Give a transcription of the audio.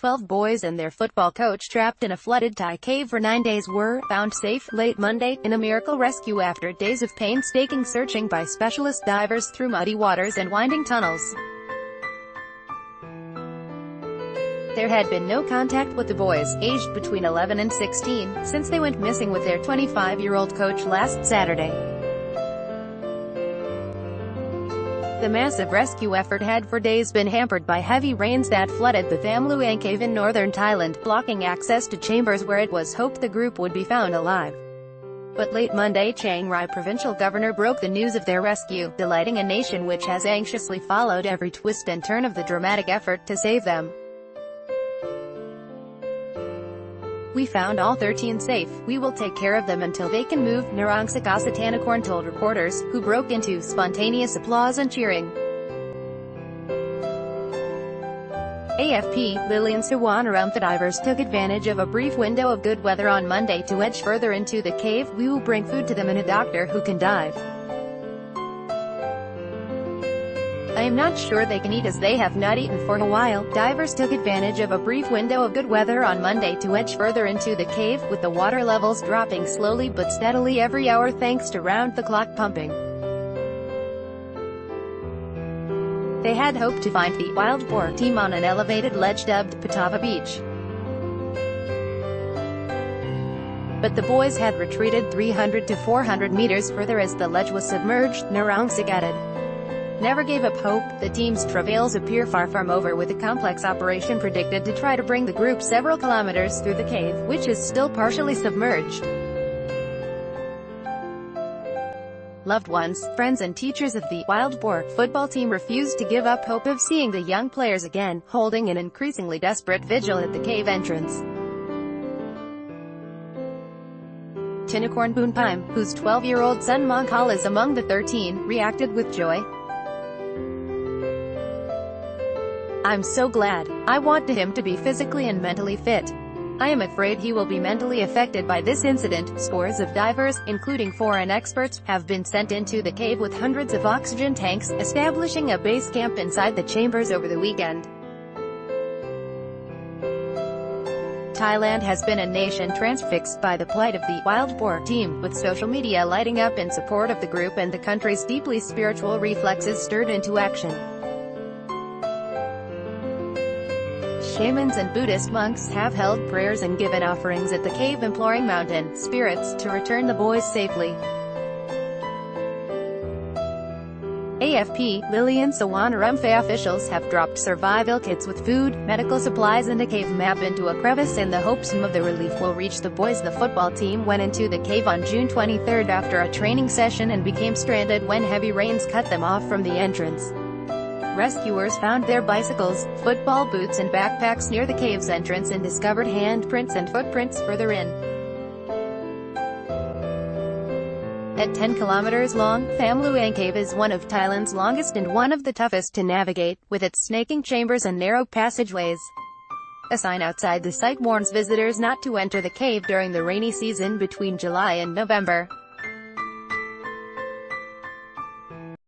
12 boys and their football coach trapped in a flooded Thai cave for 9 days were found safe late Monday in a miracle rescue after days of painstaking searching by specialist divers through muddy waters and winding tunnels. There had been no contact with the boys, aged between 11 and 16, since they went missing with their 25-year-old coach last Saturday. The massive rescue effort had for days been hampered by heavy rains that flooded the Tham Luang Cave in northern Thailand, blocking access to chambers where it was hoped the group would be found alive. But late Monday, Chiang Rai provincial governor broke the news of their rescue, delighting a nation which has anxiously followed every twist and turn of the dramatic effort to save them. "We found all 13 safe. We will take care of them until they can move," Narong Sakasatanakorn told reporters, who broke into spontaneous applause and cheering. AFP, Lilian Sawanaram. The divers took advantage of a brief window of good weather on Monday to edge further into the cave. "We will bring food to them and a doctor who can dive. I am not sure they can eat as they have not eaten for a while." Divers took advantage of a brief window of good weather on Monday to edge further into the cave, with the water levels dropping slowly but steadily every hour thanks to round-the-clock pumping. They had hoped to find the wild boar team on an elevated ledge dubbed Patava Beach. But the boys had retreated 300 to 400 meters further as the ledge was submerged, Narong Sak added. Never gave up hope. The team's travails appear far from over, with a complex operation predicted to try to bring the group several kilometers through the cave, which is still partially submerged. Loved ones, friends and teachers of the Wild Boar football team refused to give up hope of seeing the young players again, holding an increasingly desperate vigil at the cave entrance. Tinakorn Boonpaim, whose 12-year-old son Mongkal is among the 13, reacted with joy. "I'm so glad. I want him to be physically and mentally fit. I am afraid he will be mentally affected by this incident." Scores of divers, including foreign experts, have been sent into the cave with hundreds of oxygen tanks, establishing a base camp inside the chambers over the weekend. Thailand has been a nation transfixed by the plight of the Wild Boar team, with social media lighting up in support of the group and the country's deeply spiritual reflexes stirred into action. Shamans and Buddhist monks have held prayers and given offerings at the cave, imploring mountain spirits to return the boys safely. AFP, Lilian Sawanaram. Officials have dropped survival kits with food, medical supplies and a cave map into a crevice in the hopes some of the relief will reach the boys. The football team went into the cave on June 23 after a training session and became stranded when heavy rains cut them off from the entrance. Rescuers found their bicycles, football boots and backpacks near the cave's entrance and discovered handprints and footprints further in. At 10 kilometers long, Tham Luang Cave is one of Thailand's longest and one of the toughest to navigate, with its snaking chambers and narrow passageways. A sign outside the site warns visitors not to enter the cave during the rainy season between July and November.